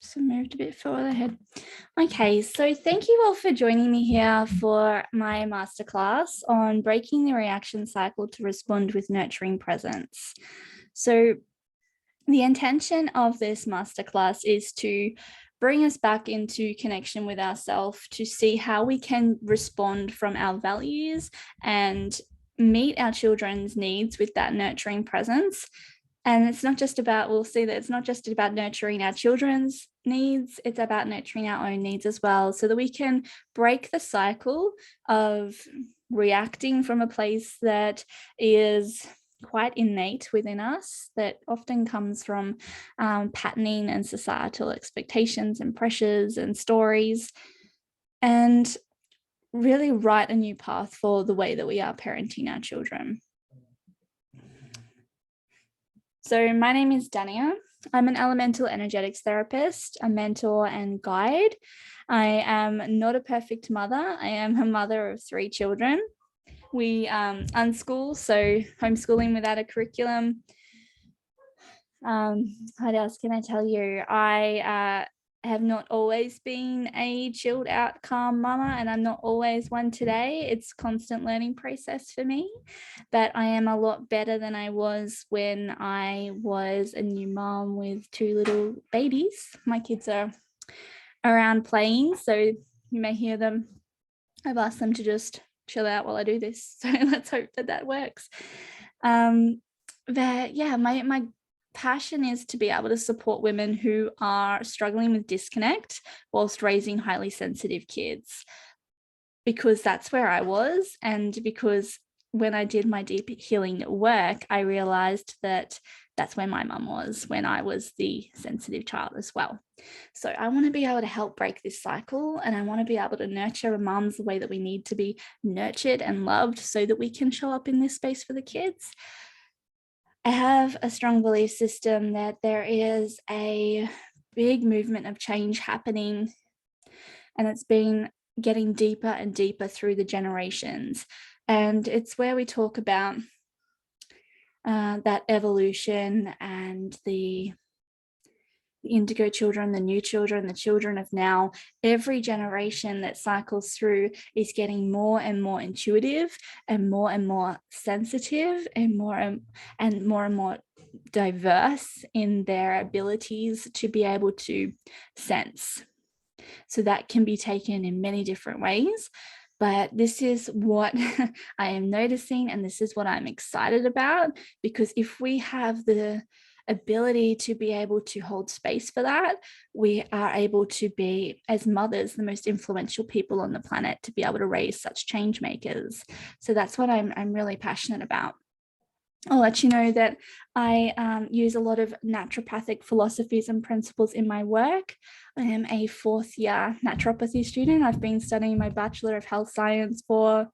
So moved a bit further ahead. Okay, so thank you all for joining me here for my masterclass on breaking the reaction cycle to respond with nurturing presence. So the intention of this masterclass is to bring us back into connection with ourselves, to see how we can respond from our values and meet our children's needs with that nurturing presence. And it's not just about, we'll see that it's not just about nurturing our children's needs, it's about nurturing our own needs as well, so that we can break the cycle of reacting from a place that is quite innate within us, that often comes from patterning and societal expectations and pressures and stories, and really write a new path for the way that we are parenting our children. So my name is Dania. I'm an elemental energetics therapist, a mentor and guide. I am not a perfect mother. I am a mother of 3 children. We unschool, so homeschooling without a curriculum. What else can I tell you? I have not always been a chilled out, calm mama, and I'm not always one today. It's a constant learning process for me, but I am a lot better than I was when I was a new mom with 2 little babies. My kids are around playing, so you may hear them. I've asked them to just chill out while I do this, so let's hope that that works. But yeah, my passion is to be able to support women who are struggling with disconnect whilst raising highly sensitive kids, because that's where I was, and because when I did my deep healing work, I realized that that's where my mum was when I was the sensitive child as well. So I want to be able to help break this cycle, and I want to be able to nurture mums the way that we need to be nurtured and loved so that we can show up in this space for the kids. I have a strong belief system that there is a big movement of change happening, and it's been getting deeper and deeper through the generations. And it's where we talk about that evolution and the indigo children, the new children, the children of now. Every generation that cycles through is getting more and more intuitive and more sensitive and more diverse in their abilities to be able to sense. So that can be taken in many different ways. But this is what I am noticing, and this is what I'm excited about, because if we have the ability to be able to hold space for that, we are able to be, as mothers, the most influential people on the planet to be able to raise such change makers. So that's what I'm really passionate about. I'll let you know that I use a lot of naturopathic philosophies and principles in my work. I am a 4th year naturopathy student. I've been studying my Bachelor of Health Science for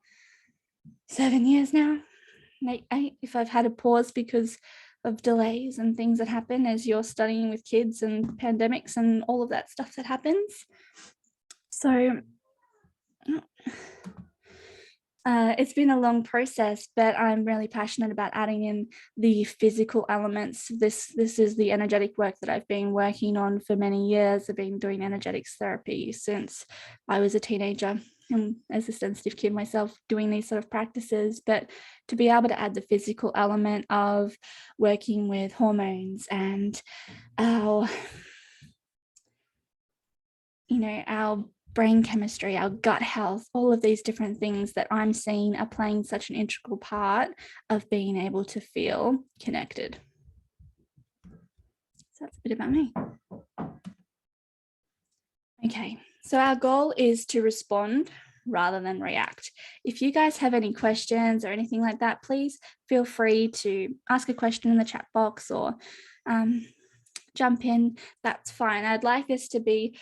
7 years now. 8 if I've had a pause because of delays and things that happen as you're studying with kids and pandemics and all of that stuff that happens. So it's been a long process, but I'm really passionate about adding in the physical elements. This is the energetic work that I've been working on for many years. I've been doing energetics therapy since I was a teenager, and as a sensitive kid myself, doing these sort of practices. But to be able to add the physical element of working with hormones and our brain chemistry, our gut health, all of these different things that I'm seeing are playing such an integral part of being able to feel connected. So that's a bit about me. Okay, so our goal is to respond rather than react. If you guys have any questions or anything like that, please feel free to ask a question in the chat box or jump in. That's fine. I'd like this to be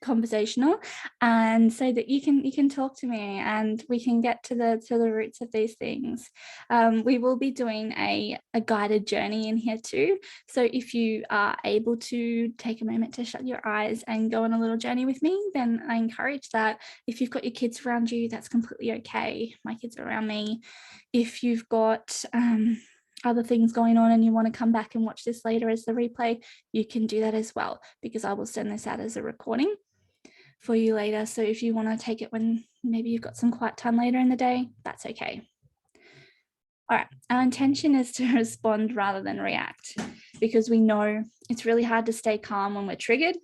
conversational, and so that you can talk to me and we can get to the roots of these things. We will be doing a guided journey in here too, so if you are able to take a moment to shut your eyes and go on a little journey with me, then I encourage that. If you've got your kids around you, that's completely okay. My kids are around me. If you've got other things going on and you want to come back and watch this later as the replay, you can do that as well, because I will send this out as a recording for you later. So if you want to take it when maybe you've got some quiet time later in the day, that's okay. All right, our intention is to respond rather than react, because we know it's really hard to stay calm when we're triggered,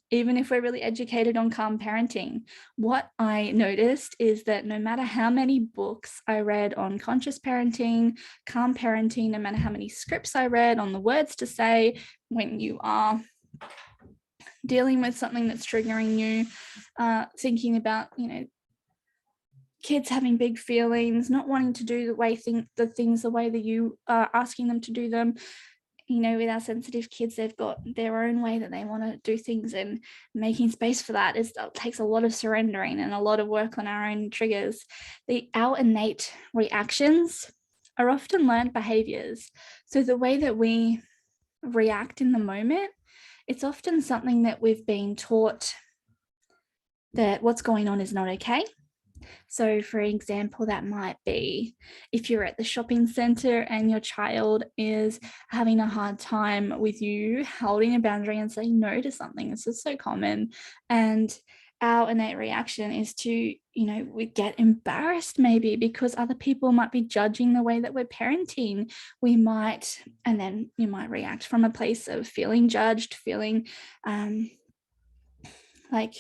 even if we're really educated on calm parenting. What I noticed is that no matter how many books I read on conscious parenting, calm parenting, no matter how many scripts I read on the words to say when you are dealing with something that's triggering you, thinking about, kids having big feelings, not wanting to do the things the way that you are asking them to do them. With our sensitive kids, they've got their own way that they want to do things, and making space for that takes a lot of surrendering and a lot of work on our own triggers. Our innate reactions are often learned behaviors. So the way that we react in the moment, it's often something that we've been taught that what's going on is not okay. So for example, that might be if you're at the shopping center and your child is having a hard time with you holding a boundary and saying no to something. This is so common. And our innate reaction is to, we get embarrassed maybe because other people might be judging the way that we're parenting. And then you might react from a place of feeling judged, feeling like,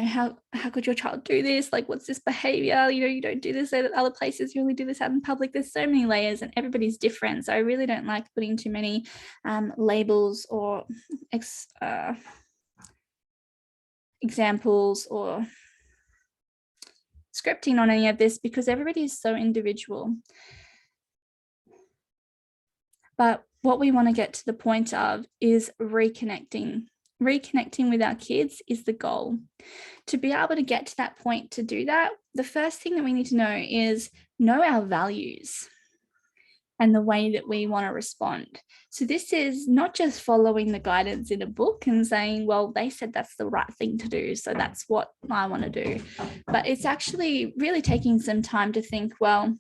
how could your child do this? Like, what's this behavior? You don't do this at other places. You only do this out in public. There's so many layers and everybody's different. So I really don't like putting too many labels or examples or scripting on any of this, because everybody is so individual. But what we want to get to the point of is reconnecting. Reconnecting with our kids is the goal. To be able to get to that point, to do that, the first thing that we need to know is know our values and the way that we want to respond. So this is not just following the guidance in a book and saying, well, they said that's the right thing to do, so that's what I want to do. But it's actually really taking some time to think, well,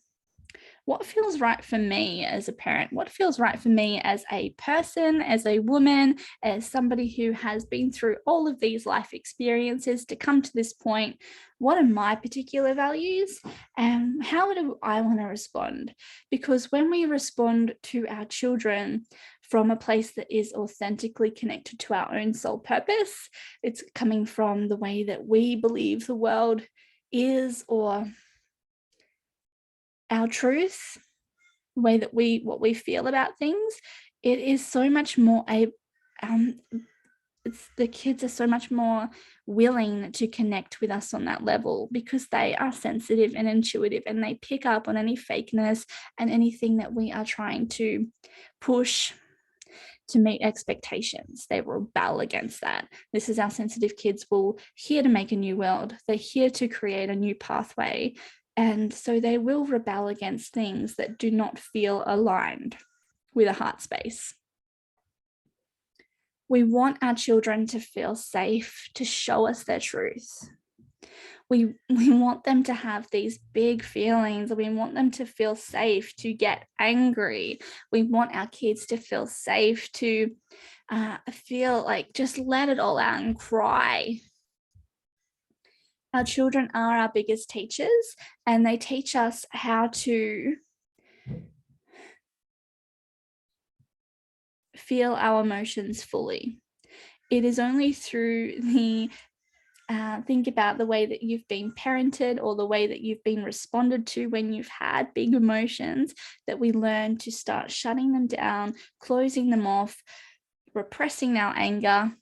what feels right for me as a parent? What feels right for me as a person, as a woman, as somebody who has been through all of these life experiences to come to this point? What are my particular values? And how do I want to respond? Because when we respond to our children from a place that is authentically connected to our own soul purpose, it's coming from the way that we believe the world is, or our truth, the way that what we feel about things, it is so much more the kids are so much more willing to connect with us on that level, because they are sensitive and intuitive, and they pick up on any fakeness and anything that we are trying to push to meet expectations. They rebel against that. This is our sensitive kids here to make a new world. They're here to create a new pathway. And so they will rebel against things that do not feel aligned with a heart space. We want our children to feel safe, to show us their truth. We want them to have these big feelings. We want them to feel safe to get angry. We want our kids to feel safe to feel like just let it all out and cry. Our children are our biggest teachers, and they teach us how to feel our emotions fully. It is only through think about the way that you've been parented or the way that you've been responded to when you've had big emotions that we learn to start shutting them down, closing them off, repressing our anger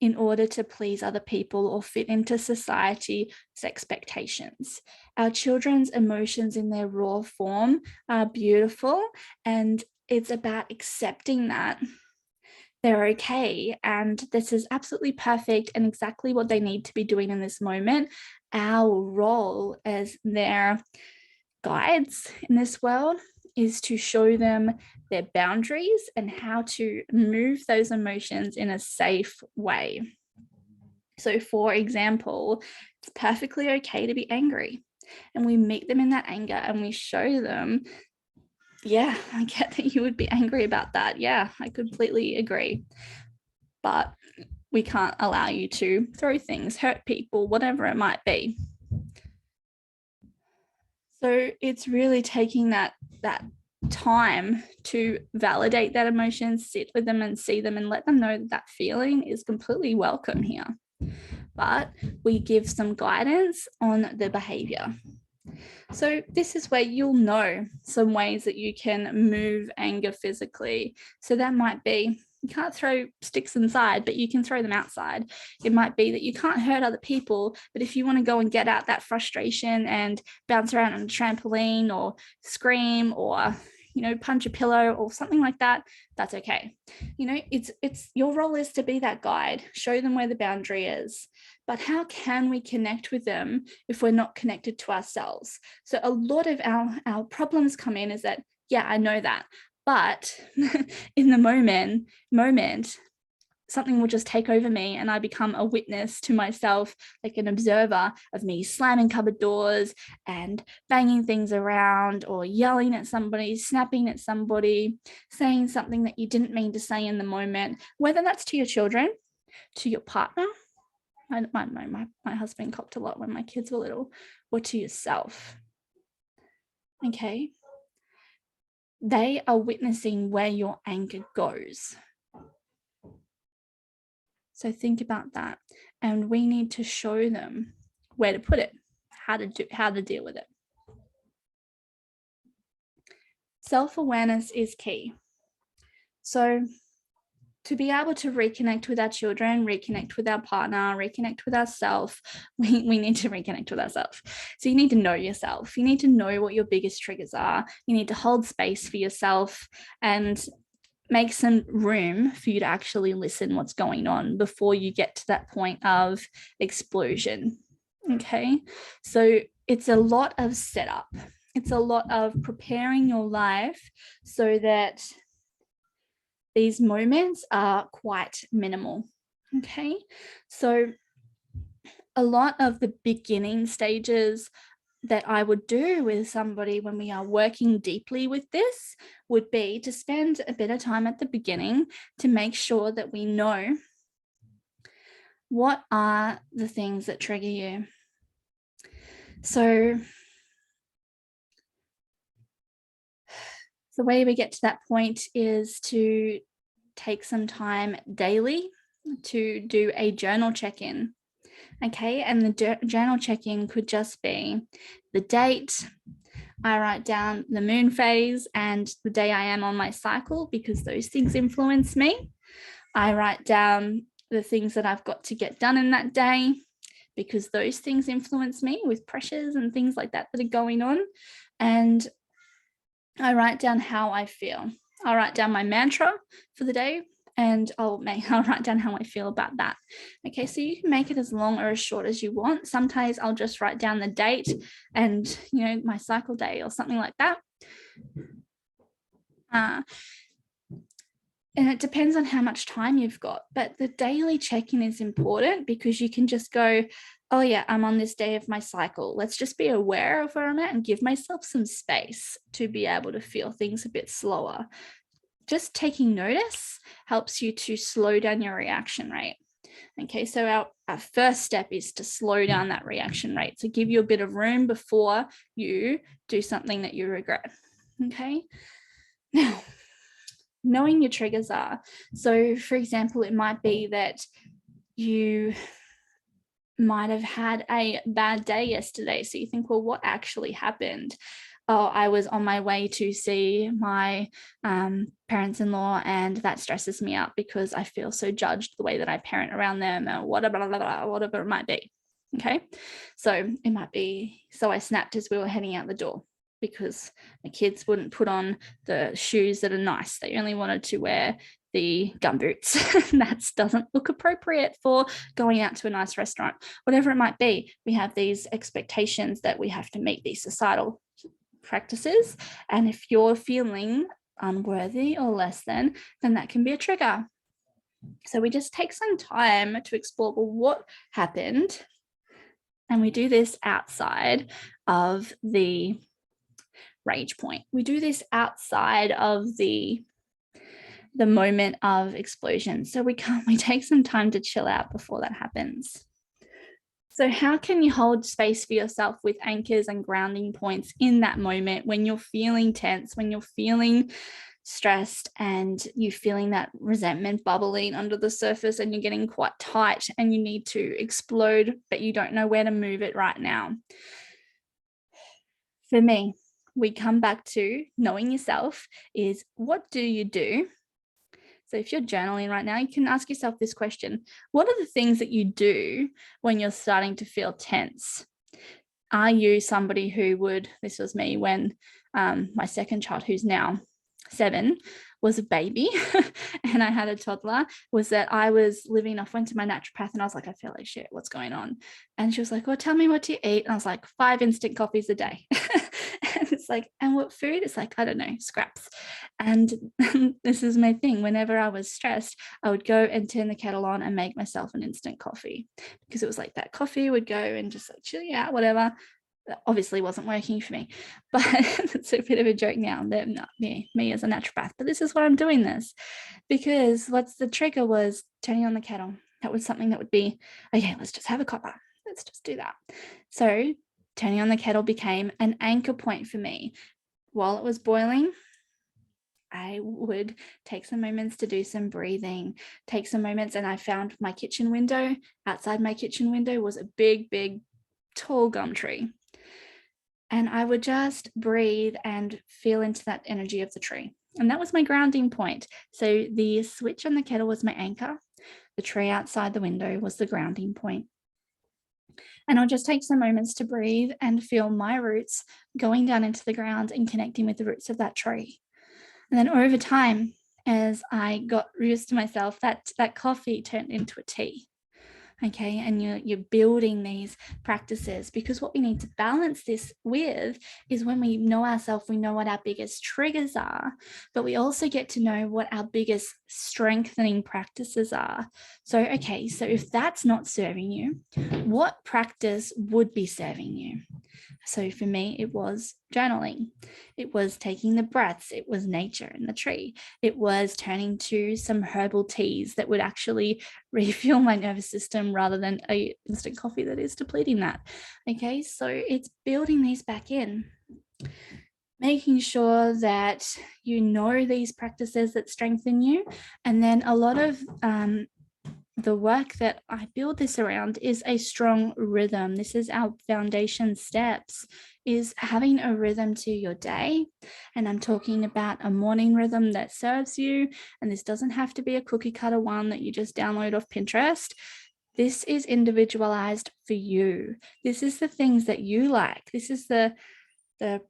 in order to please other people or fit into society's expectations. Our children's emotions in their raw form are beautiful, and it's about accepting that they're okay and this is absolutely perfect and exactly what they need to be doing in this moment. Our role as their guides in this world is to show them their boundaries and how to move those emotions in a safe way. So for example, it's perfectly okay to be angry, and we meet them in that anger and we show them Yeah, I get that you would be angry about that. Yeah, I completely agree. But we can't allow you to throw things, hurt people, whatever it might be. So it's really taking that time to validate that emotion, sit with them and see them and let them know that that feeling is completely welcome here. But we give some guidance on the behavior. So this is where you'll know some ways that you can move anger physically. So that might be, you can't throw sticks inside, but you can throw them outside. It might be that you can't hurt other people, but if you want to go and get out that frustration and bounce around on a trampoline or scream or punch a pillow or something like that, that's okay. It's your role is to be that guide, show them where the boundary is. But how can we connect with them if we're not connected to ourselves? So a lot of our problems come in is that, yeah, I know that, but in the moment, something will just take over me and I become a witness to myself, like an observer of me slamming cupboard doors and banging things around or yelling at somebody, snapping at somebody, saying something that you didn't mean to say in the moment, whether that's to your children, to your partner. My husband copped a lot when my kids were little, or to yourself. Okay. They are witnessing where your anger goes. So think about that. And we need to show them where to put it, how to deal with it. Self-awareness is key. So to be able to reconnect with our children, reconnect with our partner, reconnect with ourselves, we need to reconnect with ourselves. So you need to know yourself. You need to know what your biggest triggers are. You need to hold space for yourself and make some room for you to actually listen what's going on before you get to that point of explosion. Okay. So it's a lot of setup. It's a lot of preparing your life so that these moments are quite minimal. Okay. So a lot of the beginning stages that I would do with somebody when we are working deeply with this would be to spend a bit of time at the beginning to make sure that we know what are the things that trigger you. So the way we get to that point is to take some time daily to do a journal check-in. Okay, and the journal check-in could just be the date. I write down the moon phase and the day I am on my cycle because those things influence me. I write down the things that I've got to get done in that day because those things influence me with pressures and things like that are going on. And I write down how I feel. I'll write down my mantra for the day and I'll write down how I feel about that. Okay, so you can make it as long or as short as you want. Sometimes I'll just write down the date and, my cycle day or something like that. And it depends on how much time you've got, but the daily check-in is important because you can just go, oh yeah, I'm on this day of my cycle. Let's just be aware of where I'm at and give myself some space to be able to feel things a bit slower. Just taking notice helps you to slow down your reaction rate. Okay, so our first step is to slow down that reaction rate. So give you a bit of room before you do something that you regret. Okay, now knowing your triggers are. So for example, it might be that you might have had a bad day yesterday. So you think, well, what actually happened? Oh, I was on my way to see my parents-in-law and that stresses me out because I feel so judged the way that I parent around them or whatever it might be. Okay. So it might be, so I snapped as we were heading out the door because the kids wouldn't put on the shoes that are nice. They only wanted to wear the gumboots. That doesn't look appropriate for going out to a nice restaurant. Whatever it might be, we have these expectations that we have to meet, these societal practices. And if you're feeling unworthy or less than, then that can be a trigger. So we just take some time to explore, well, what happened? And we do this outside of the rage point. We do this outside of the moment of explosion. So we take some time to chill out before that happens. So how can you hold space for yourself with anchors and grounding points in that moment when you're feeling tense, when you're feeling stressed and you're feeling that resentment bubbling under the surface and you're getting quite tight and you need to explode, but you don't know where to move it right now? For me, we come back to knowing yourself is, what do you do? So if you're journaling right now, you can ask yourself this question: what are the things that you do when you're starting to feel tense? Are you somebody who would, this was me when my second child, who's now 7, was a baby and I had a toddler, was that I was living off, went to my naturopath and I was like, I feel like shit, what's going on? And she was like, well, tell me what you eat. And I was like, 5 instant coffees a day. And it's like, and what food? It's like, I don't know, scraps. And this is my thing. Whenever I was stressed, I would go and turn the kettle on and make myself an instant coffee, because it was like that coffee would go and just like chill you out, whatever. That obviously wasn't working for me, but it's a bit of a joke now that not me as a naturopath, but this is what I'm doing this because what's the trigger was turning on the kettle. That was something that would be, okay, let's just have a cuppa. Let's just do that. So turning on the kettle became an anchor point for me. While it was boiling, I would take some moments to do some breathing, take some moments, and I found my kitchen window. Outside my kitchen window was a big, big, tall gum tree. And I would just breathe and feel into that energy of the tree. And that was my grounding point. So the switch on the kettle was my anchor. The tree outside the window was the grounding point. And I'll just take some moments to breathe and feel my roots going down into the ground and connecting with the roots of that tree. And then over time, as I got used to myself, that coffee turned into a tea. Okay, and you're building these practices, because what we need to balance this with is, when we know ourselves, we know what our biggest triggers are, but we also get to know what our biggest strengthening practices are. So, okay, so if that's not serving you, what practice would be serving you? So for me, it was journaling. It was taking the breaths. It was nature and the tree. It was turning to some herbal teas that would actually refuel my nervous system rather than a instant coffee that is depleting that. Okay, so it's building these back in, making sure that you know these practices that strengthen you. And then a lot of the work that I build this around is a strong rhythm. This is our foundation steps, is having a rhythm to your day. And I'm talking about a morning rhythm that serves you. And this doesn't have to be a cookie cutter one that you just download off Pinterest. This is individualized for you. This is the things that you like. This is the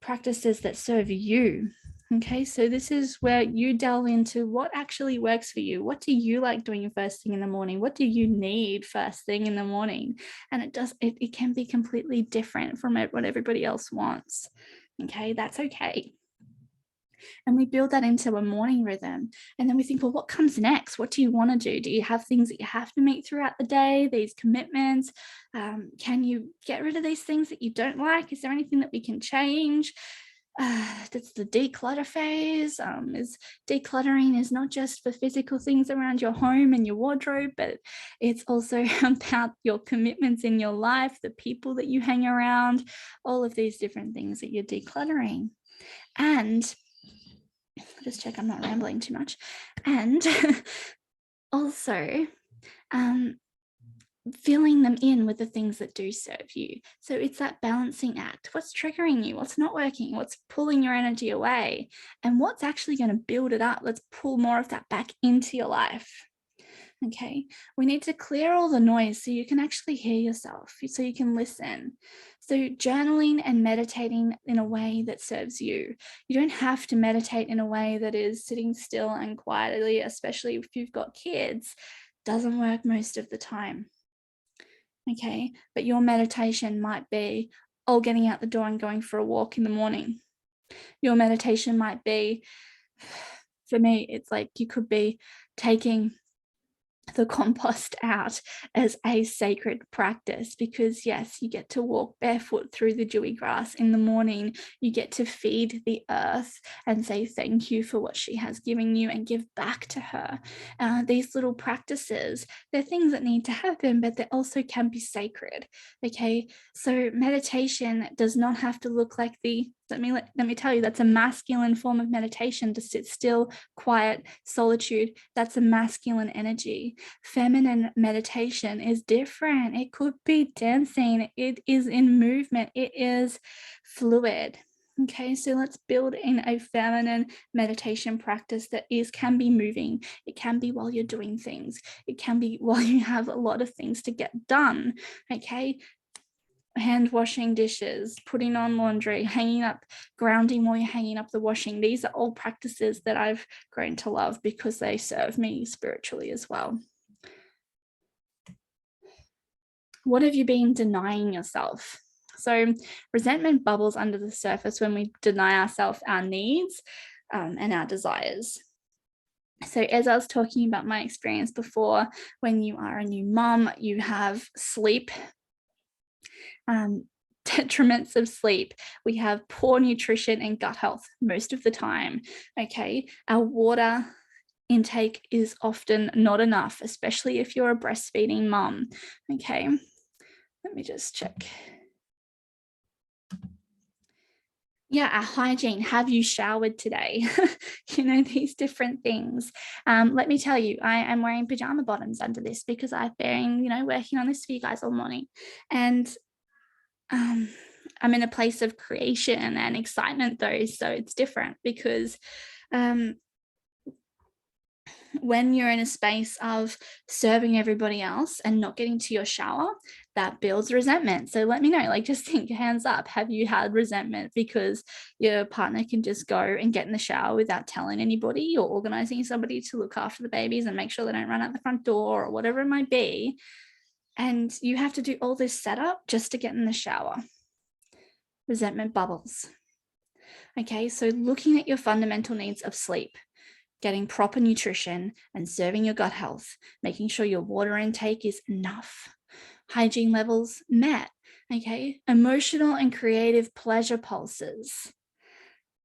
practices that serve you. Okay, so this is where you delve into what actually works for you. What do you like doing first thing in the morning? What do you need first thing in the morning? And it can be completely different from what everybody else wants. Okay, that's okay. And we build that into a morning rhythm. And then we think, well, what comes next? What do you want to do? Do you have things that you have to meet throughout the day, these commitments? Can you get rid of these things that you don't like? Is there anything that we can change? That's the declutter phase. Is decluttering is not just for physical things around your home and your wardrobe, but it's also about your commitments in your life, the people that you hang around, all of these different things that you're decluttering. And just check I'm not rambling too much. And also filling them in with the things that do serve you. So it's that balancing act. What's triggering you? What's not working? What's pulling your energy away? And what's actually going to build it up? Let's pull more of that back into your life. Okay, we need to clear all the noise so you can actually hear yourself, so you can listen. So journaling and meditating in a way that serves you. You don't have to meditate in a way that is sitting still and quietly, especially if you've got kids. Doesn't work most of the time. Okay, but your meditation might be all getting out the door and going for a walk in the morning. Your meditation might be, for me, it's like you could be taking the compost out as a sacred practice, because yes, you get to walk barefoot through the dewy grass in the morning. You get to feed the earth and say thank you for what she has given you and give back to her. These little practices, they're things that need to happen, but they also can be sacred. Okay, so meditation does not have to look like the let me tell you, that's a masculine form of meditation, to sit still, quiet, solitude. That's a masculine energy. Feminine meditation is different. It could be dancing, it is in movement, it is fluid. Okay, so let's build in a feminine meditation practice that can be moving. It can be while you're doing things. It can be while you have a lot of things to get done. Okay, hand washing dishes, putting on laundry, hanging up, grounding while you're hanging up the washing. These are all practices that I've grown to love because they serve me spiritually as well. What have you been denying yourself? So resentment bubbles under the surface when we deny ourselves our needs and our desires. So as I was talking about my experience before, when you are a new mom, you have sleep detriments of sleep. We have poor nutrition and gut health most of the time. Okay, our water intake is often not enough, especially if you're a breastfeeding mom. Okay, let me just check. Yeah, our hygiene. Have you showered today? These different things. Let me tell you, I am wearing pajama bottoms under this because I've been, working on this for you guys all morning. And I'm in a place of creation and excitement though, so it's different because when you're in a space of serving everybody else and not getting to your shower, that builds resentment. So let me know, just think, hands up, have you had resentment because your partner can just go and get in the shower without telling anybody, or organizing somebody to look after the babies and make sure they don't run out the front door or whatever it might be, and you have to do all this setup just to get in the shower? Resentment bubbles. Okay, so looking at your fundamental needs of sleep, getting proper nutrition and serving your gut health, making sure your water intake is enough, hygiene levels met. Okay, emotional and creative pleasure pulses.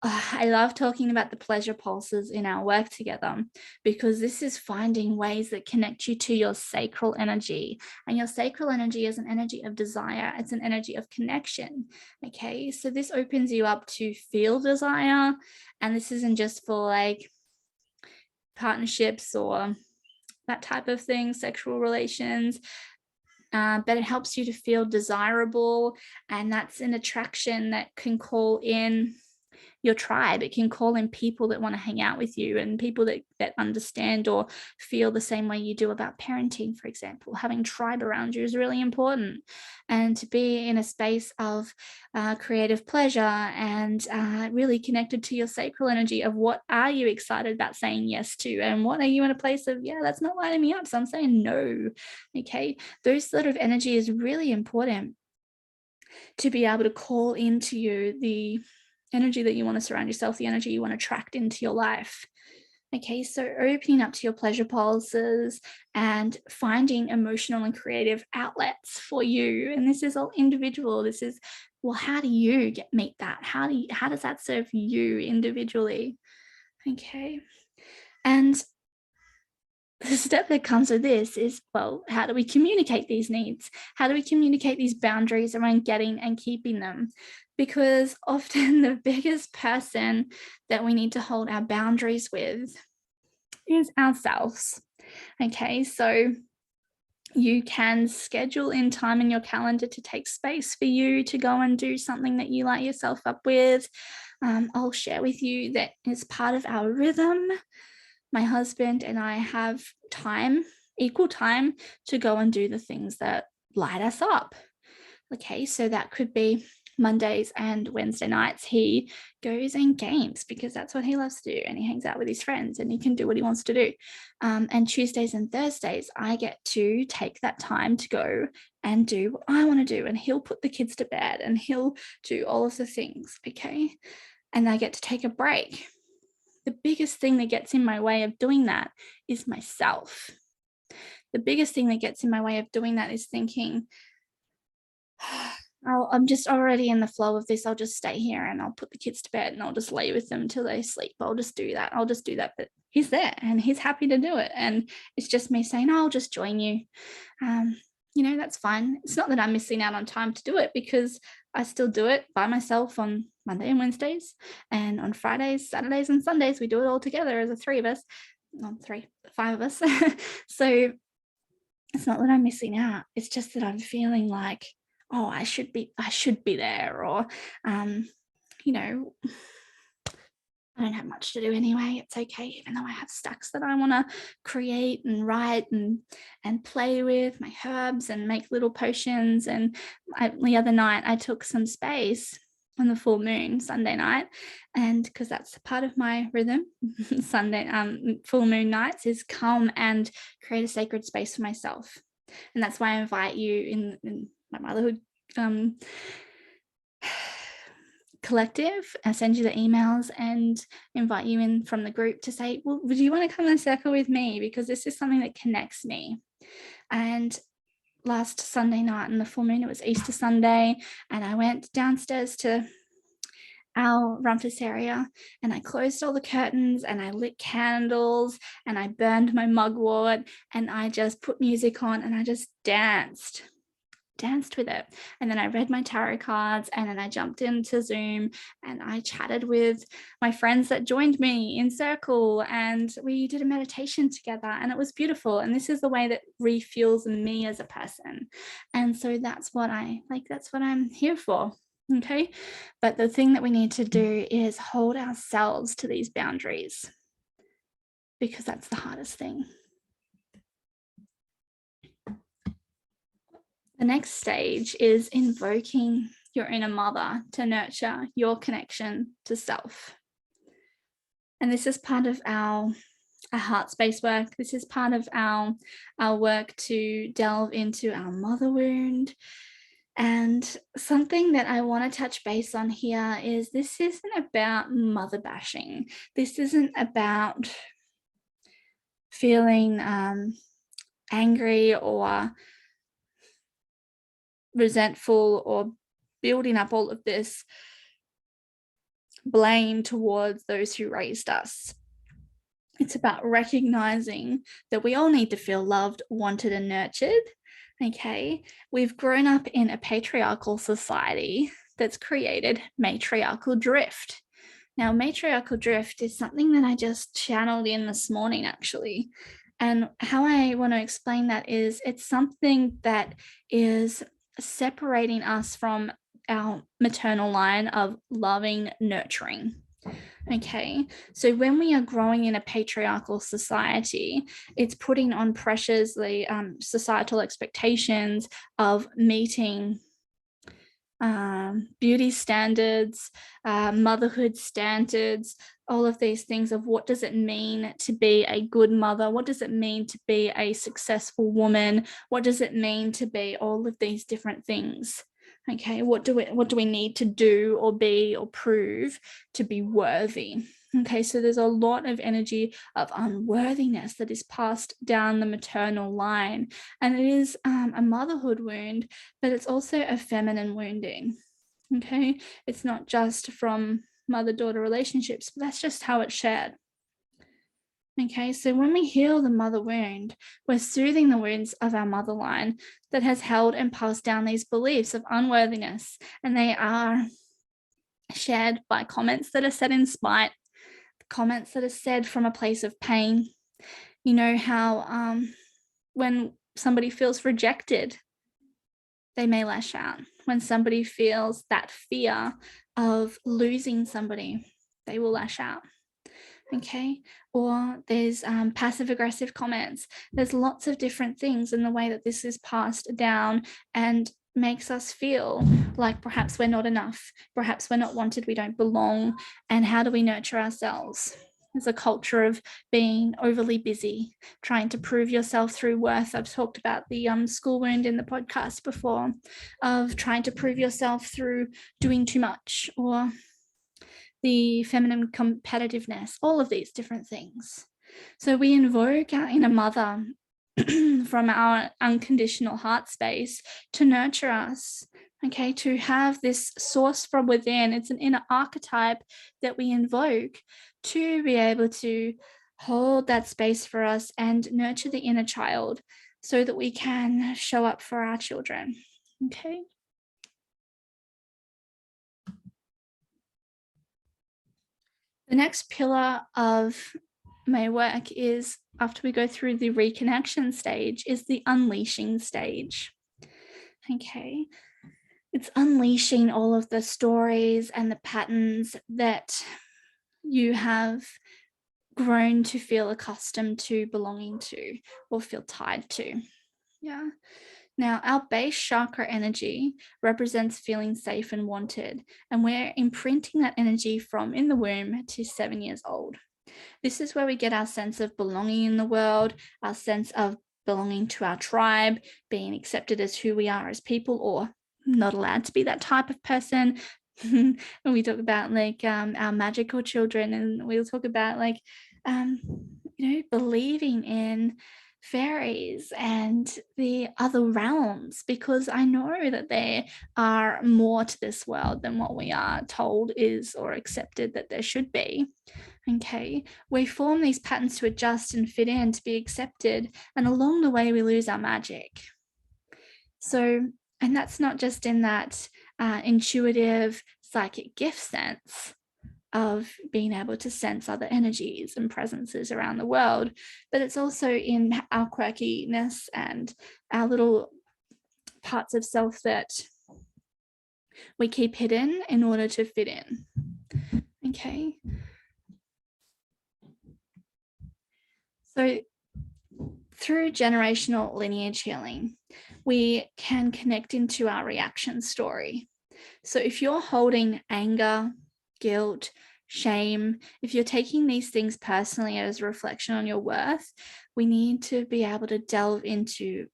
I love talking about the pleasure pulses in our work together, because this is finding ways that connect you to your sacral energy. And your sacral energy is an energy of desire, it's an energy of connection. Okay, so this opens you up to feel desire. And this isn't just for partnerships or that type of thing, sexual relations. But it helps you to feel desirable. And that's an attraction that can call in your tribe. It can call in people that want to hang out with you, and people that understand or feel the same way you do about parenting, for example. Having tribe around you is really important. And to be in a space of creative pleasure and really connected to your sacral energy of what are you excited about saying yes to, and what are you in a place of, yeah, that's not lighting me up, so I'm saying no. Okay, those sort of energy is really important to be able to call into you the energy that you want to surround yourself, the energy you want to attract into your life. Okay, so opening up to your pleasure pulses and finding emotional and creative outlets for you. And this is all individual. This is, well, how do you meet that? How does that serve you individually? Okay. And the step that comes with this is, well, how do we communicate these needs? How do we communicate these boundaries around getting and keeping them? Because often the biggest person that we need to hold our boundaries with is ourselves. Okay, so you can schedule in time in your calendar to take space for you to go and do something that you light yourself up with. I'll share with you that as part of our rhythm, my husband and I have equal time to go and do the things that light us up. Okay, so that could be Mondays and Wednesday nights. He goes and games because that's what he loves to do, and he hangs out with his friends and he can do what he wants to do. And Tuesdays and Thursdays, I get to take that time to go and do what I want to do, and he'll put the kids to bed and he'll do all of the things. Okay, and I get to take a break. The biggest thing that gets in my way of doing that is myself. the biggest thing that gets in my way of doing that is thinking, I'm just already in the flow of this. I'll just stay here and I'll put the kids to bed and I'll just lay with them until they sleep. I'll just do that. But he's there and he's happy to do it. And it's just me saying, I'll just join you. That's fine. It's not that I'm missing out on time to do it, because I still do it by myself on Monday and Wednesdays, and on Fridays, Saturdays, and Sundays, we do it all together as five of us. So it's not that I'm missing out. It's just that I'm feeling like, oh, I should be there, or, I don't have much to do anyway. It's okay, even though I have stacks that I want to create and write and play with my herbs and make little potions. And the other night I took some space on the full moon, Sunday night, and because that's part of my rhythm, Sunday full moon nights is come and create a sacred space for myself. And that's why I invite you in my motherhood collective. I send you the emails and invite you in from the group to say, well, would you want to come in a circle with me? Because this is something that connects me. And last Sunday night in the full moon, it was Easter Sunday, and I went downstairs to our rumpus area and I closed all the curtains and I lit candles and I burned my mugwort and I just put music on and I just danced with it. And then I read my tarot cards, and then I jumped into Zoom and I chatted with my friends that joined me in circle, and we did a meditation together, and it was beautiful. And this is the way that refuels me as a person. And so that's what I'm here for. Okay. But the thing that we need to do is hold ourselves to these boundaries, because that's the hardest thing. The next stage is invoking your inner mother to nurture your connection to self. And this is part of our heart space work. This is part of our work to delve into our mother wound. And something that I want to touch base on here is this isn't about mother bashing. This isn't about feeling angry or resentful or building up all of this blame towards those who raised us. It's about recognizing that we all need to feel loved, wanted, and nurtured. Okay, we've grown up in a patriarchal society that's created matriarchal drift. Now, matriarchal drift is something that I just channeled in this morning, actually. And how I want to explain that is it's something that is separating us from our maternal line of loving, nurturing. Okay, so when we are growing in a patriarchal society, it's putting on pressures, the societal expectations of meeting beauty standards, motherhood standards, all of these things of what does it mean to be a good mother? What does it mean to be a successful woman? What does it mean to be all of these different things? Okay, what do we need to do or be or prove to be worthy? Okay, so there's a lot of energy of unworthiness that is passed down the maternal line, and it is a motherhood wound, but it's also a feminine wounding. Okay, it's not just from mother-daughter relationships, but that's just how it's shared. Okay, so when we heal the mother wound, we're soothing the wounds of our mother line that has held and passed down these beliefs of unworthiness, and they are shared by comments that are said in spite, comments that are said from a place of pain. You know how when somebody feels rejected, they may lash out. When somebody feels that fear of losing somebody, they will lash out. Okay, or there's passive aggressive comments. There's lots of different things in the way that this is passed down and makes us feel like perhaps we're not enough, perhaps we're not wanted, we don't belong. And how do we nurture ourselves? There's a culture of being overly busy, trying to prove yourself through worth. I've talked about the school wound in the podcast before, of trying to prove yourself through doing too much, or the feminine competitiveness, all of these different things. So we invoke our inner mother from our unconditional heart space to nurture us. Okay, to have this source from within. It's an inner archetype that we invoke to be able to hold that space for us and nurture the inner child so that we can show up for our children. Okay. The next pillar of my work is, after we go through the reconnection stage, is the unleashing stage. Okay. It's unleashing all of the stories and the patterns that you have grown to feel accustomed to belonging to or feel tied to. Yeah. Now, our base chakra energy represents feeling safe and wanted, and we're imprinting that energy from in the womb to 7 years old. This is where we get our sense of belonging in the world, our sense of belonging to our tribe, being accepted as who we are as people, or not allowed to be that type of person. When we talk about like our magical children, and we'll talk about like believing in fairies and the other realms, because I know that there are more to this world than what we are told is or accepted that there should be. Okay, we form these patterns to adjust and fit in to be accepted, and along the way we lose our magic. So, and that's not just in that intuitive psychic gift sense of being able to sense other energies and presences around the world, but it's also in our quirkiness and our little parts of self that we keep hidden in order to fit in. Okay. So through generational lineage healing, we can connect into our reaction story. So if you're holding anger, guilt, shame, if you're taking these things personally as a reflection on your worth, we need to be able to delve into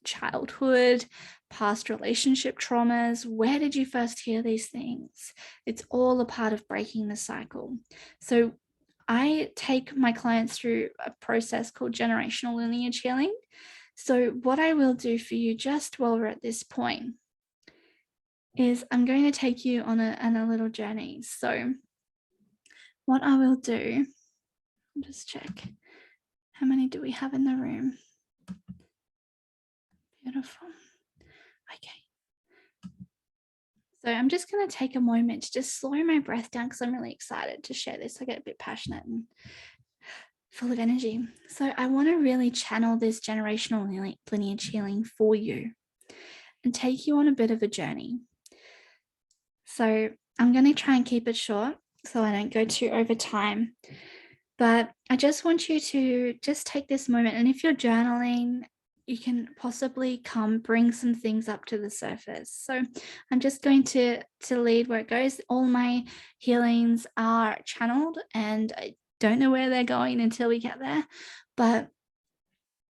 childhood, past relationship traumas. Where did you first hear these things? It's all a part of breaking the cycle. So I take my clients through a process called generational lineage healing. So what I will do for you just while we're at this point is I'm going to take you on a little journey. So what I will do, I'll just check, how many do we have in the room? Beautiful. Okay. So I'm just going to take a moment to just slow my breath down because I'm really excited to share this. I get a bit passionate and full of energy. So I want to really channel this generational lineage healing for you and take you on a bit of a journey. So I'm going to try and keep it short so I don't go too over time. But I just want you to just take this moment. And if you're journaling, you can possibly bring some things up to the surface. So I'm just going to lead where it goes. All my healings are channeled, and I don't know where they're going until we get there. But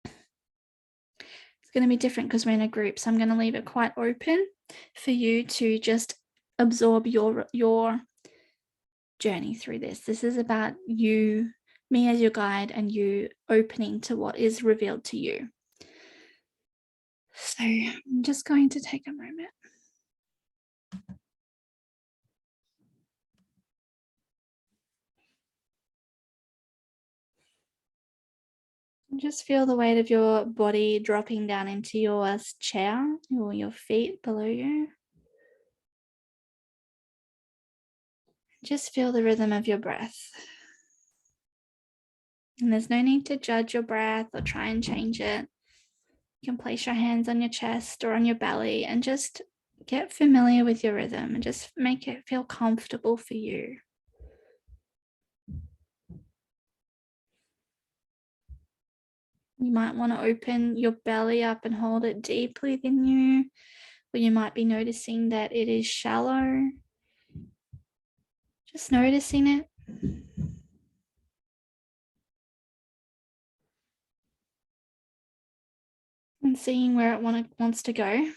it's going to be different because we're in a group. So I'm going to leave it quite open for you to just absorb your journey through this. This is about you, me as your guide, and you opening to what is revealed to you. So I'm just going to take a moment. Just feel the weight of your body dropping down into your chair or your feet below you. Just feel the rhythm of your breath. And there's no need to judge your breath or try and change it. You can place your hands on your chest or on your belly and just get familiar with your rhythm and just make it feel comfortable for you. You might want to open your belly up and hold it deep within you, or you might be noticing that it is shallow. Just noticing it. And seeing where it wants to go. Okay,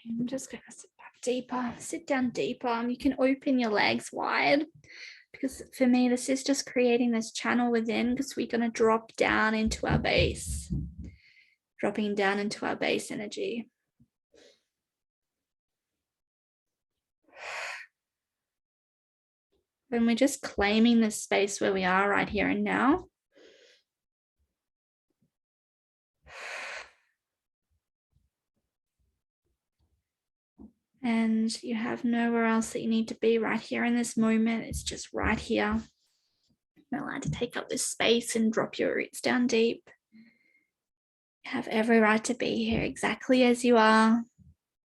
I'm just going to sit back Deeper, sit down deeper. You can open your legs wide, because for me, this is just creating this channel within, because we're going to drop down into our base, dropping down into our base energy. And we're just claiming this space where we are right here and now. And you have nowhere else that you need to be right here in this moment. It's just right here. You're allowed to take up this space and drop your roots down deep. You have every right to be here exactly as you are.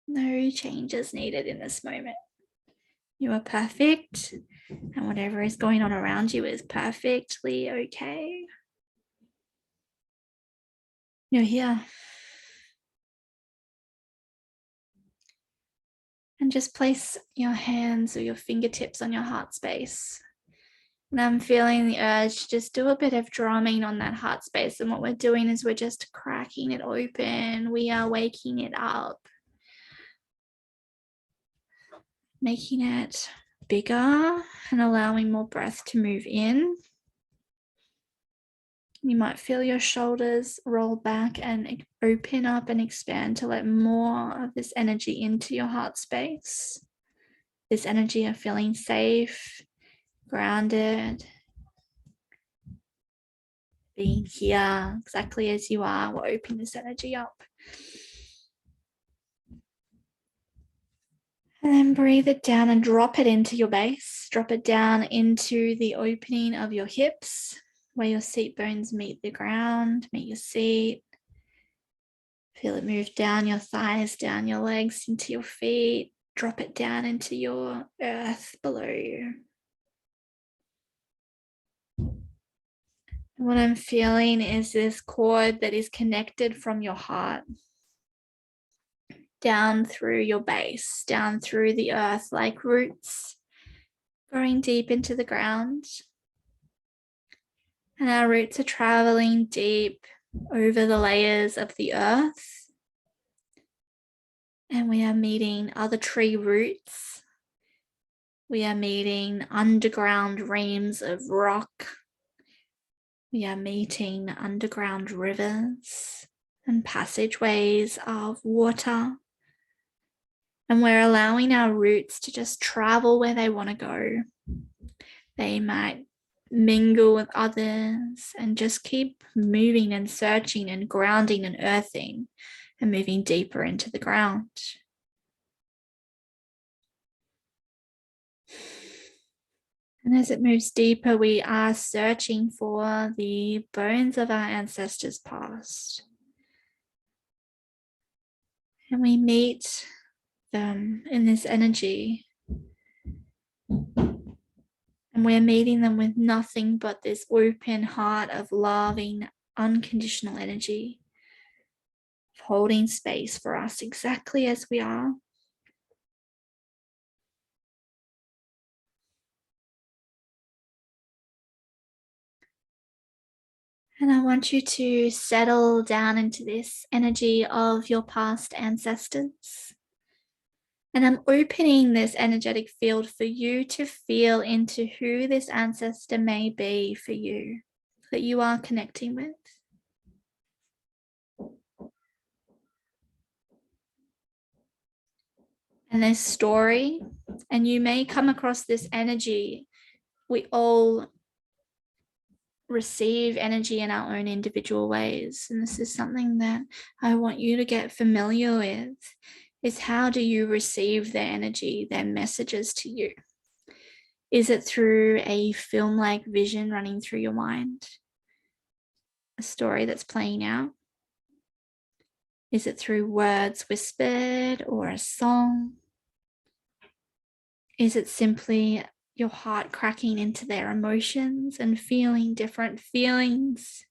No changes needed in this moment. You are perfect, and whatever is going on around you is perfectly okay. You're here. And just place your hands or your fingertips on your heart space. And I'm feeling the urge to just do a bit of drumming on that heart space. And what we're doing is we're just cracking it open. We are waking it up, making it bigger and allowing more breath to move in. You might feel your shoulders roll back and open up and expand to let more of this energy into your heart space. This energy of feeling safe, grounded, being here exactly as you are. We'll open this energy up. And then breathe it down and drop it into your base. Drop it down into the opening of your hips, where your seat bones meet the ground, meet your seat. Feel it move down your thighs, down your legs, into your feet. Drop it down into your earth below you. And what I'm feeling is this cord that is connected from your heart down through your base, down through the earth like roots, growing deep into the ground. And our roots are traveling deep over the layers of the earth. And we are meeting other tree roots. We are meeting underground reams of rock. We are meeting underground rivers and passageways of water. And we're allowing our roots to just travel where they want to go. They might mingle with others and just keep moving and searching and grounding and earthing and moving deeper into the ground. And as it moves deeper, we are searching for the bones of our ancestors past. And we meet them in this energy. And we're meeting them with nothing but this open heart of loving, unconditional energy, holding space for us exactly as we are. And I want you to settle down into this energy of your past ancestors. And I'm opening this energetic field for you to feel into who this ancestor may be for you, that you are connecting with. And their story, and you may come across this energy. We all receive energy in our own individual ways. And this is something that I want you to get familiar with, is how do you receive their energy, their messages to you? Is it through a film-like vision running through your mind? A story that's playing out? Is it through words whispered or a song? Is it simply your heart cracking into their emotions and feeling different feelings?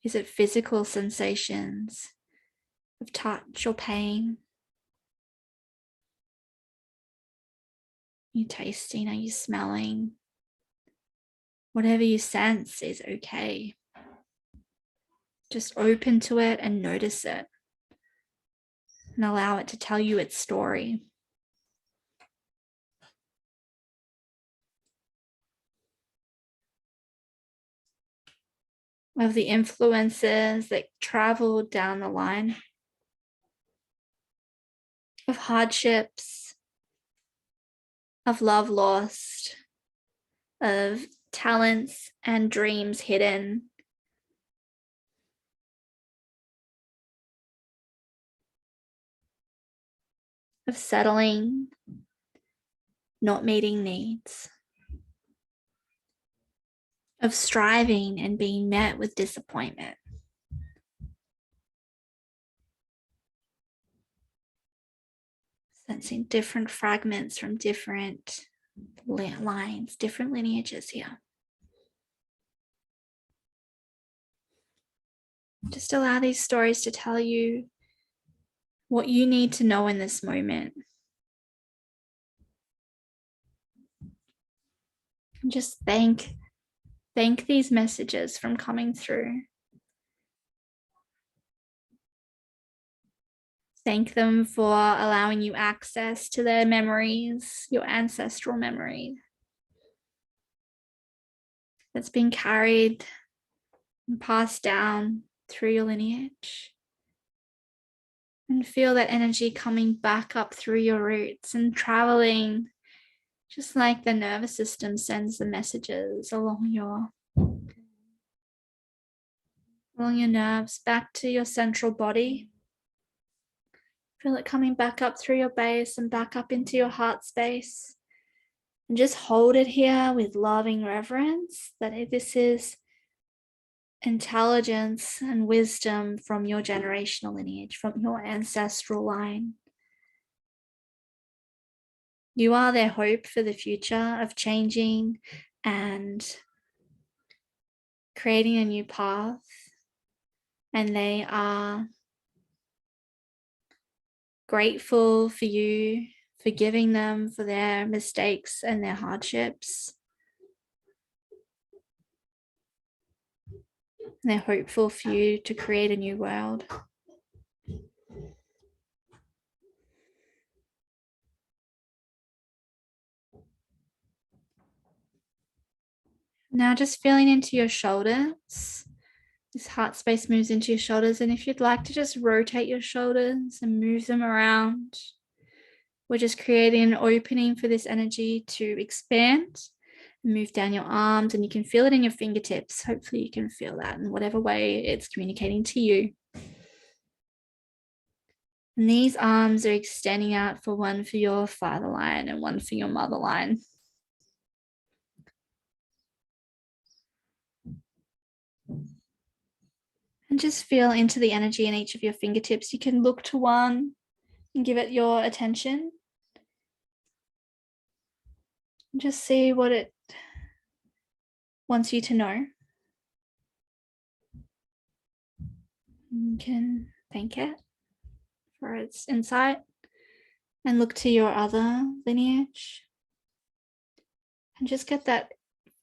Is it physical sensations of touch or pain? Are you tasting? Are you smelling? Whatever you sense is okay. Just open to it and notice it. and allow it to tell you its story. Of the influences that traveled down the line, of hardships, of love lost, of talents and dreams hidden, of settling, not meeting needs, of striving and being met with disappointment. Sensing different fragments from different lines, different lineages here. Just allow these stories to tell you what you need to know in this moment. And just thank these messages from coming through. Thank them for allowing you access to their memories, your ancestral memory that's been carried and passed down through your lineage. And feel that energy coming back up through your roots and traveling, just like the nervous system sends the messages along your nerves back to your central body. Feel it coming back up through your base and back up into your heart space. And just hold it here with loving reverence that this is intelligence and wisdom from your generational lineage, from your ancestral line. You are their hope for the future of changing and creating a new path. And they are grateful for you, forgiving them for their mistakes and their hardships. And they're hopeful for you to create a new world. Now just feeling into your shoulders. This heart space moves into your shoulders. And if you'd like to just rotate your shoulders and move them around, we're just creating an opening for this energy to expand and move down your arms. And you can feel it in your fingertips. Hopefully you can feel that in whatever way it's communicating to you. And these arms are extending out for one for your father line and one for your mother line. And just feel into the energy in each of your fingertips. You can look to one and give it your attention. And just see what it wants you to know. You can thank it for its insight and look to your other lineage and just get that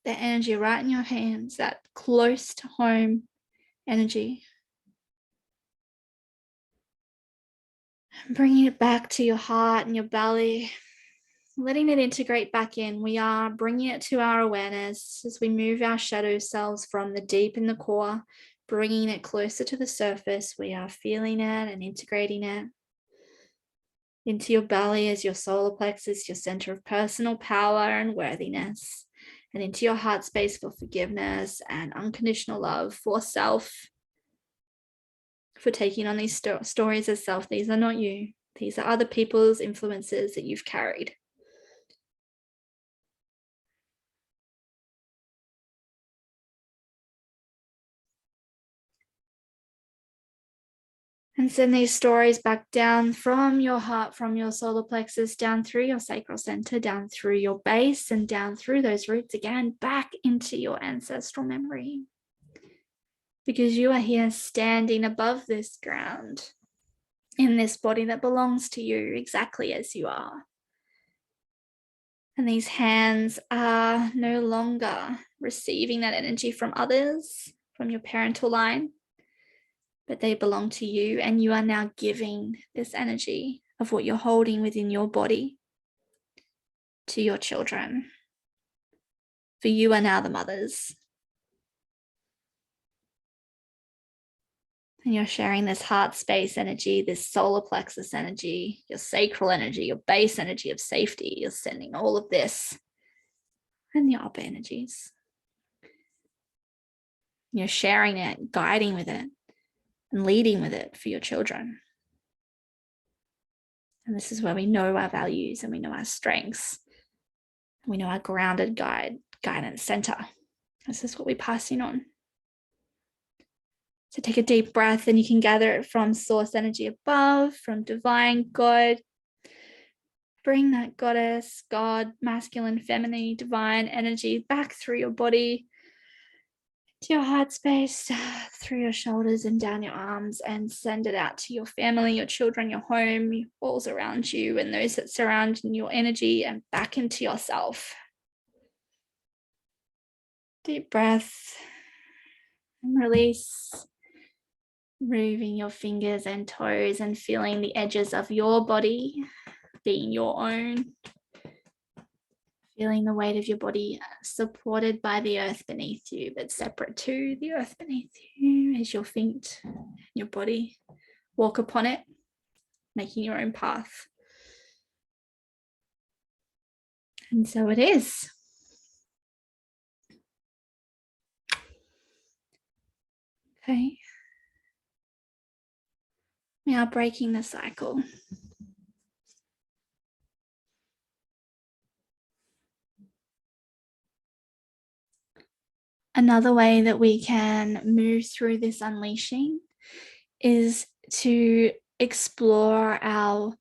energy right in your hands, that close to home energy. And bringing it back to your heart and your belly, letting it integrate back in. We are bringing it to our awareness as we move our shadow selves from the deep in the core, bringing it closer to the surface. We are feeling it and integrating it into your belly as your solar plexus, your center of personal power and worthiness, and into your heart space for forgiveness and unconditional love for self, for taking on these stories as self. These are not you. These are other people's influences that you've carried. And send these stories back down from your heart, from your solar plexus, down through your sacral center, down through your base, and down through those roots again, back into your ancestral memory. Because you are here standing above this ground, in this body that belongs to you exactly as you are. And these hands are no longer receiving that energy from others, from your parental line, but they belong to you, and you are now giving this energy of what you're holding within your body to your children. For you are now the mothers. And you're sharing this heart space energy, this solar plexus energy, your sacral energy, your base energy of safety. You're sending all of this and the upper energies. You're sharing it, guiding with it, and leading with it for your children. And this is where we know our values and we know our strengths. We know our grounded guidance center. This is what we pass in on. So take a deep breath, and you can gather it from source energy above, from divine God. Bring that goddess, God, masculine, feminine, divine energy back through your body, to your heart space, through your shoulders and down your arms, and send it out to your family, your children, your home, your walls around you, and those that surround your energy, and back into yourself. Deep breath and release. Moving your fingers and toes and feeling the edges of your body being your own. Feeling the weight of your body supported by the earth beneath you, but separate to the earth beneath you as your feet, your body walk upon it, making your own path. And so it is. Okay. We are breaking the cycle. Another way that we can move through this unleashing is to explore our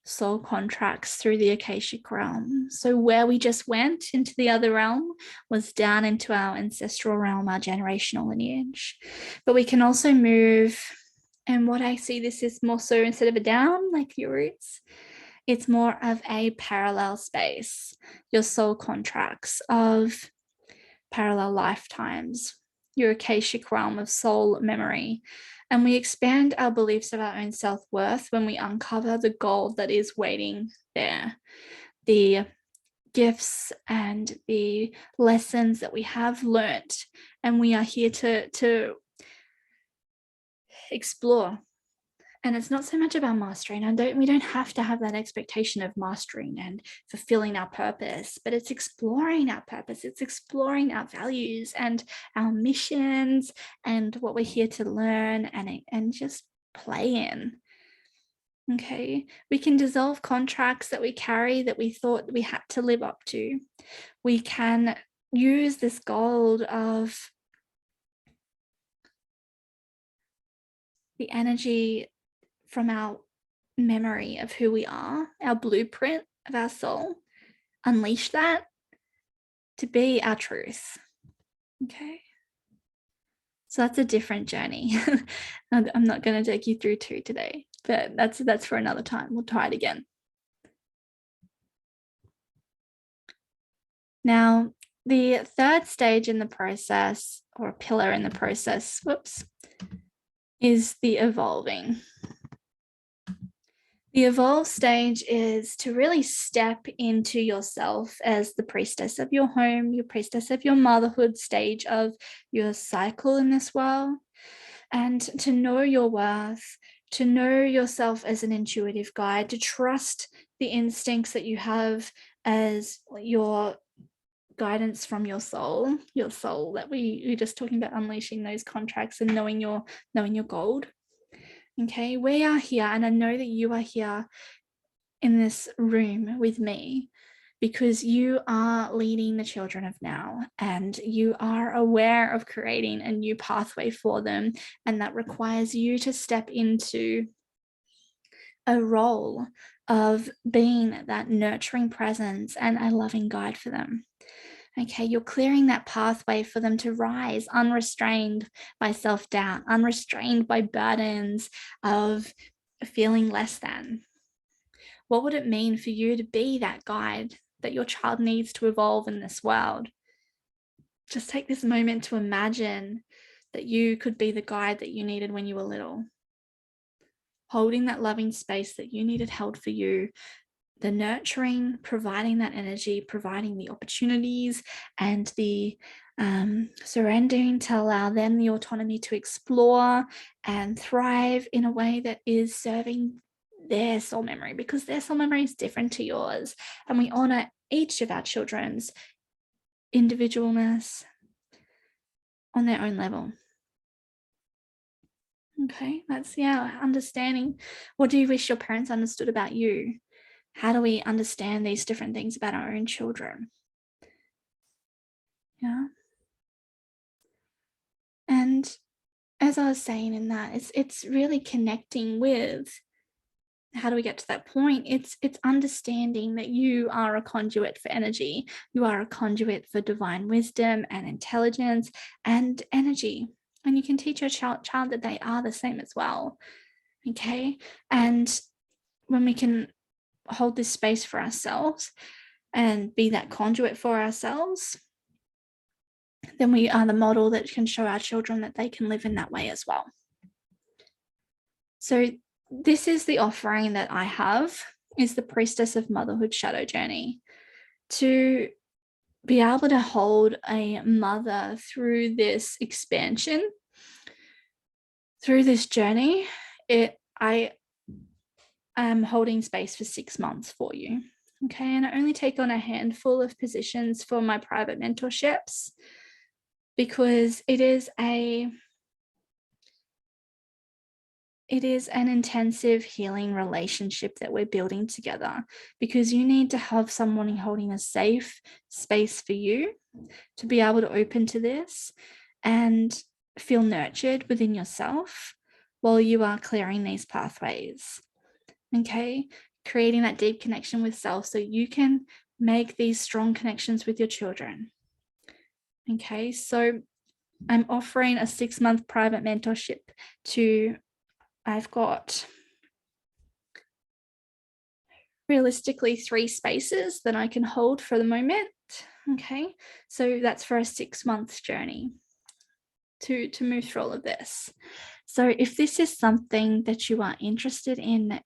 soul contracts through the Akashic realm. So where we just went into the other realm was down into our ancestral realm, our generational lineage. But we can also move, and what I see this is more so instead of a down, like your roots, it's more of a parallel space, your soul contracts of parallel lifetimes, your Akashic realm of soul memory. And we expand our beliefs of our own self-worth when we uncover the gold that is waiting there, the gifts and the lessons that we have learnt, and we are here to explore. And it's not so much about mastering. We don't have to have that expectation of mastering and fulfilling our purpose, but it's exploring our purpose. It's exploring our values and our missions and what we're here to learn and just play in. Okay, we can dissolve contracts that we carry that we thought we had to live up to. We can use this gold of the energy from our memory of who we are, our blueprint of our soul, unleash that to be our truth. Okay. So that's a different journey. I'm not going to take you through two today, but that's for another time. We'll try it again. Now, the third stage in the process, or pillar in the process, is the evolving. The evolve stage is to really step into yourself as the priestess of your home, your priestess of your motherhood stage of your cycle in this world, and to know your worth, to know yourself as an intuitive guide, to trust the instincts that you have as your guidance from your soul that we're just talking about, unleashing those contracts and knowing your gold. Okay, we are here, and I know that you are here in this room with me because you are leading the children of now, and you are aware of creating a new pathway for them, and that requires you to step into a role of being that nurturing presence and a loving guide for them. Okay, you're clearing that pathway for them to rise unrestrained by self-doubt, unrestrained by burdens of feeling less than. What would it mean for you to be that guide that your child needs to evolve in this world? Just take this moment to imagine that you could be the guide that you needed when you were little, holding that loving space that you needed held for you, the nurturing, providing that energy, providing the opportunities and the surrendering to allow them the autonomy to explore and thrive in a way that is serving their soul memory, because their soul memory is different to yours. And we honor each of our children's individualness on their own level. Okay, that's, yeah, understanding. What do you wish your parents understood about you? How do we understand these different things about our own children? Yeah. And as I was saying in that, it's really connecting with, how do we get to that point? It's understanding that you are a conduit for energy. You are a conduit for divine wisdom and intelligence and energy. And you can teach your child that they are the same as well. Okay. And when we can hold this space for ourselves and be that conduit for ourselves, then we are the model that can show our children that they can live in that way as well. So this is the offering that I have, is the Priestess of Motherhood Shadow Journey, to be able to hold a mother through this expansion, through this journey. I am holding space for 6 months for you. Okay, and I only take on a handful of positions for my private mentorships, because it is an intensive healing relationship that we're building together, because you need to have someone holding a safe space for you to be able to open to this and feel nurtured within yourself while you are clearing these pathways. Okay, creating that deep connection with self so you can make these strong connections with your children. Okay, so I'm offering a 6-month private mentorship I've got realistically 3 spaces that I can hold for the moment. Okay, so that's for a 6-month journey to move through all of this. So if this is something that you are interested in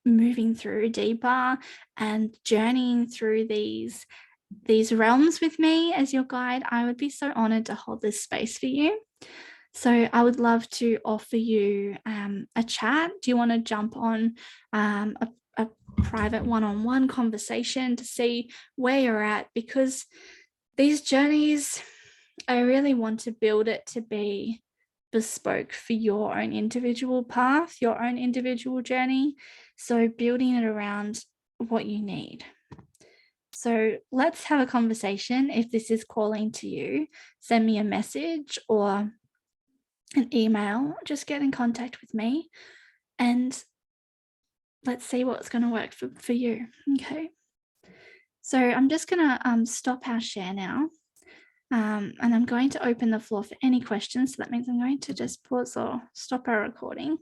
moving through deeper and journeying through these realms with me as your guide, I would be so honored to hold this space for you. So I would love to offer you a chat. Do you want to jump on a private one-on-one conversation to see where you're at? Because these journeys, I really want to build it to be bespoke for your own individual path, your own individual journey. So building it around what you need. So let's have a conversation. If this is calling to you, send me a message or an email. Just get in contact with me and let's see what's going to work for you. Okay. So I'm just going to stop our share now. And I'm going to open the floor for any questions. So that means I'm going to just pause or stop our recording.